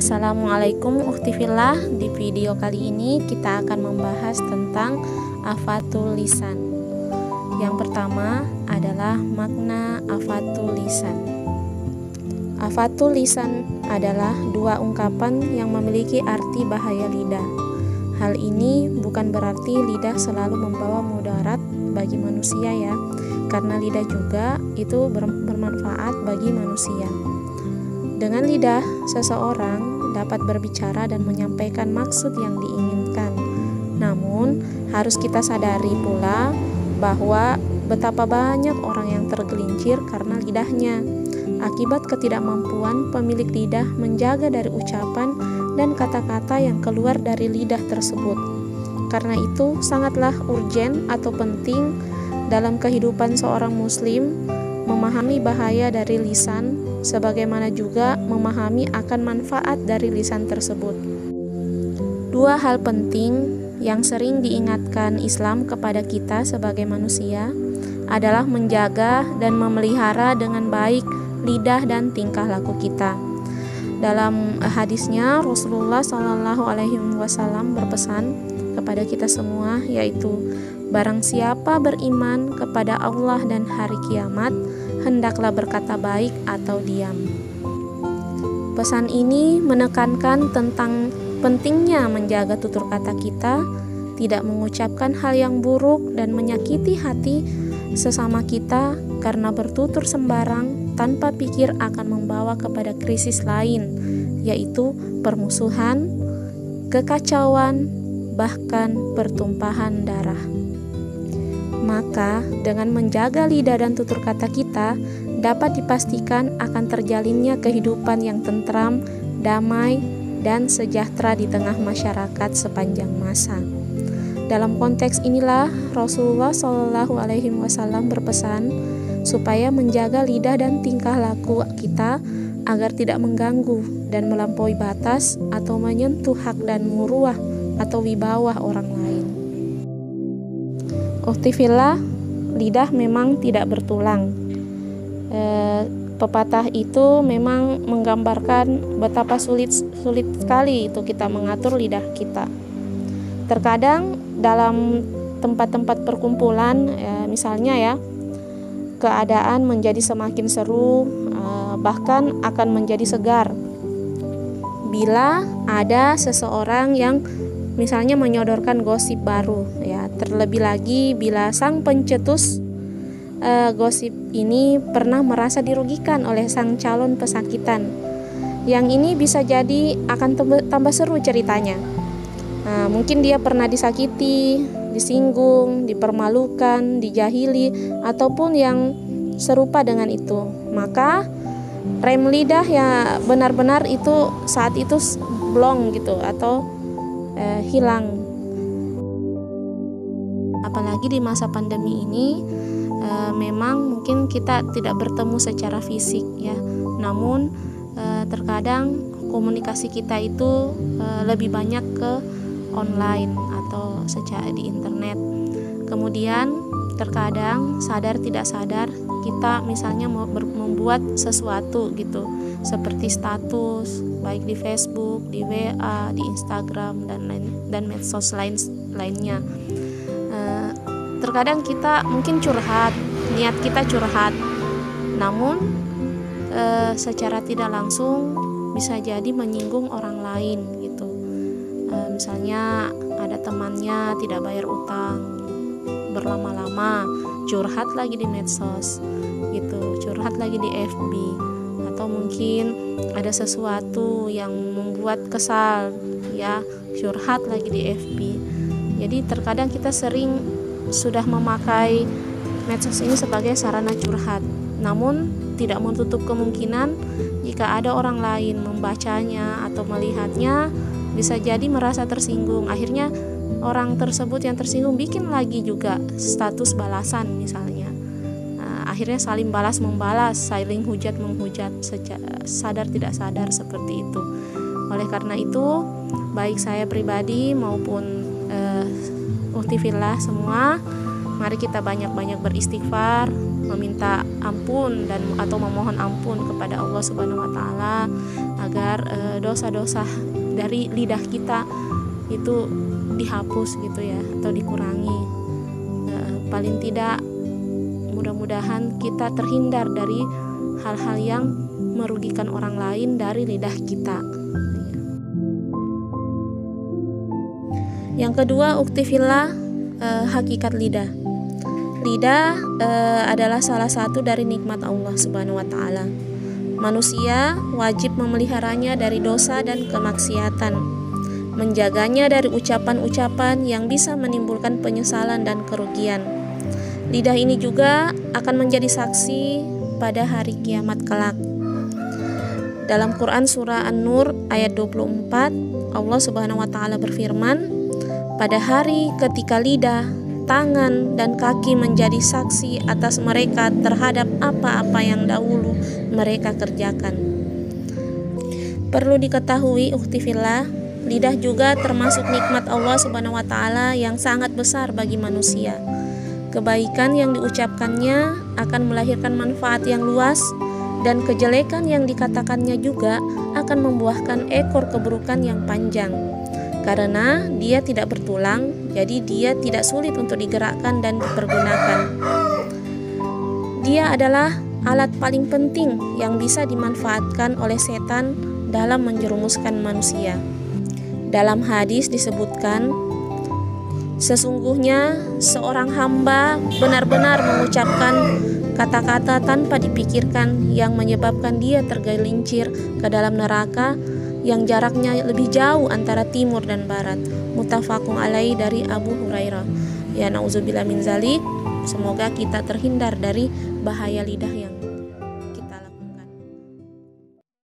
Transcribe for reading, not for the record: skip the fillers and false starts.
Assalamualaikum ukhtifillah. Di video kali ini kita akan membahas tentang afatul lisan. Yang pertama adalah makna afatul lisan. Afatul lisan adalah dua ungkapan yang memiliki arti bahaya lidah. Hal ini bukan berarti lidah selalu membawa mudarat bagi manusia ya, karena lidah juga itu bermanfaat bagi manusia. Dengan lidah, seseorang dapat berbicara dan menyampaikan maksud yang diinginkan. Namun, harus kita sadari pula bahwa betapa banyak orang yang tergelincir karena lidahnya. Akibat ketidakmampuan pemilik lidah menjaga dari ucapan dan kata-kata yang keluar dari lidah tersebut. Karena itu, sangatlah urgen atau penting dalam kehidupan seorang muslim memahami bahaya dari lisan, sebagaimana juga memahami akan manfaat dari lisan tersebut. Dua hal penting yang sering diingatkan Islam kepada kita sebagai manusia adalah menjaga dan memelihara dengan baik lidah dan tingkah laku kita. Dalam hadisnya, Rasulullah SAW berpesan kepada kita semua, yaitu barang siapa beriman kepada Allah dan hari kiamat, hendaklah berkata baik atau diam. Pesan ini menekankan tentang pentingnya menjaga tutur kata kita, tidak mengucapkan hal yang buruk dan menyakiti hati sesama kita, karena bertutur sembarang tanpa pikir akan membawa kepada krisis lain, yaitu permusuhan, kekacauan, bahkan pertumpahan darah. Maka dengan menjaga lidah dan tutur kata kita dapat dipastikan akan terjalinnya kehidupan yang tentram, damai, dan sejahtera di tengah masyarakat sepanjang masa. Dalam konteks inilah Rasulullah SAW berpesan supaya menjaga lidah dan tingkah laku kita agar tidak mengganggu dan melampaui batas atau menyentuh hak dan muruah atau wibawah orang lain. Ukhtifillah, lidah memang tidak bertulang. Pepatah itu memang menggambarkan betapa sulit sekali itu kita mengatur lidah kita. Terkadang dalam tempat-tempat perkumpulan, misalnya ya, keadaan menjadi semakin seru, bahkan akan menjadi segar bila ada seseorang yang misalnya menyodorkan gosip baru ya, terlebih lagi bila sang pencetus gosip ini pernah merasa dirugikan oleh sang calon pesakitan. Yang ini bisa jadi akan tambah seru ceritanya. Mungkin dia pernah disakiti, disinggung, dipermalukan, dijahili, ataupun yang serupa dengan itu. Maka rem lidah ya benar-benar itu saat itu blong gitu atau hilang. Apalagi di masa pandemi ini, memang mungkin kita tidak bertemu secara fisik ya, namun terkadang komunikasi kita itu lebih banyak ke online atau secara di internet. Kemudian terkadang sadar tidak sadar kita misalnya membuat sesuatu gitu, seperti status baik di Facebook, di WA, di Instagram dan medsos lainnya. Terkadang kita mungkin curhat, niat kita curhat, namun secara tidak langsung bisa jadi menyinggung orang lain gitu. Misalnya ada temannya tidak bayar utang berlama-lama, curhat lagi di medsos gitu, curhat lagi di FB, atau mungkin ada sesuatu yang membuat kesal ya, curhat lagi di FB. Jadi terkadang kita sering sudah memakai medsos ini sebagai sarana curhat, namun tidak menutup kemungkinan jika ada orang lain membacanya atau melihatnya bisa jadi merasa tersinggung. Akhirnya orang tersebut yang tersinggung bikin lagi juga status balasan misalnya. Akhirnya saling balas membalas, saling hujat menghujat, sadar tidak sadar seperti itu. Oleh karena itu, baik saya pribadi maupun ukhtifillah semua, mari kita banyak-banyak beristighfar, meminta ampun atau memohon ampun kepada Allah Subhanahu wa taala agar dosa-dosa dari lidah kita itu dihapus gitu ya, atau dikurangi. Paling tidak mudah-mudahan kita terhindar dari hal-hal yang merugikan orang lain dari lidah kita. Yang kedua, uktifillah, hakikat lidah. Lidah adalah salah satu dari nikmat Allah Subhanahu wa taala. Manusia wajib memeliharanya dari dosa dan kemaksiatan, menjaganya dari ucapan-ucapan yang bisa menimbulkan penyesalan dan kerugian. Lidah ini juga akan menjadi saksi pada hari kiamat kelak. Dalam Quran surah An-Nur ayat 24, Allah Subhanahu wa taala berfirman, pada hari ketika lidah, tangan, dan kaki menjadi saksi atas mereka terhadap apa-apa yang dahulu mereka kerjakan. Perlu diketahui uktifillah, lidah juga termasuk nikmat Allah Subhanahu wa taala yang sangat besar bagi manusia. Kebaikan yang diucapkannya akan melahirkan manfaat yang luas, dan kejelekan yang dikatakannya juga akan membuahkan ekor keburukan yang panjang. Karena dia tidak bertulang, jadi dia tidak sulit untuk digerakkan dan dipergunakan. Dia adalah alat paling penting yang bisa dimanfaatkan oleh setan dalam menjerumuskan manusia. Dalam hadis disebutkan, sesungguhnya seorang hamba benar-benar mengucapkan kata-kata tanpa dipikirkan yang menyebabkan dia tergelincir ke dalam neraka yang jaraknya lebih jauh antara timur dan barat. Muttafaqun alaih, dari Abu Hurairah. Ya, nauzubillah min zalik. Semoga kita terhindar dari bahaya lidah yang